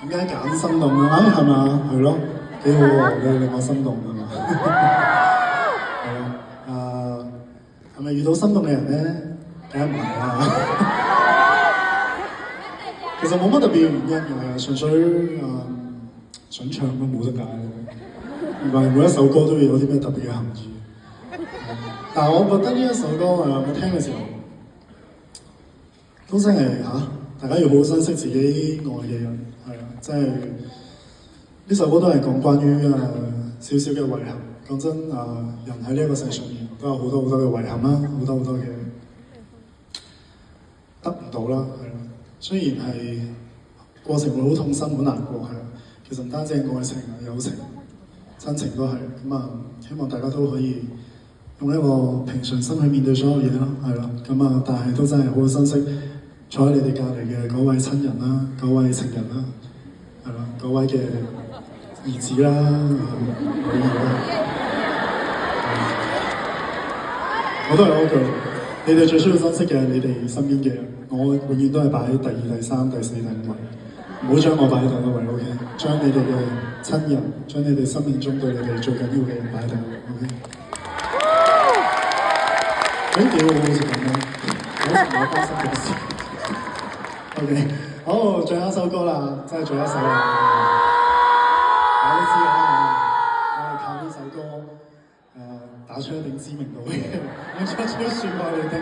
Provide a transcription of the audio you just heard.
點解揀心動啊？係嘛？係咯，幾好喎！你令我心動啊嘛。係咯，係咪遇到心動嘅人咧？梗係唔係啦。其實冇乜特別嘅原因嘅，純粹想唱都冇得解。唔係每一首歌都會有啲咩特別嘅含義。但係我覺得呢一首歌我聽嘅時候，都真係大家要好好珍惜自己愛嘅人，係啊，即係呢首歌都係講關於少少嘅遺憾。講真人喺呢一個世上面都有好多好多嘅遺憾啦，好多好多嘅得唔到啦，係啦。雖然係過程會好痛心、好難過，係啊。其實唔單止係愛情友情、親情都係咁希望大家都可以用一個平常心去面對所有嘢啦，係啦。但係都真係好好珍惜坐喺你哋隔離嘅嗰位親人啦、嗰位情人啦，係啦，嗰位嘅兒子啦、女兒啦。我都係嗰句，你哋最需要珍惜嘅係你哋身邊嘅人，我永遠都係擺喺第二、第三、第四、第五位，唔好將我擺喺第一位 ，OK？ 將你哋嘅親人，將你哋生命中對你哋最緊要嘅人擺喺第一位 ，OK？ 幾好，好似咁樣，好似我發生嘅事。OK， 好，最後一首歌啦，真係最後一首啦。大家都知啦，我係靠呢首歌打出一定知名度嘅，我將算我哋聽。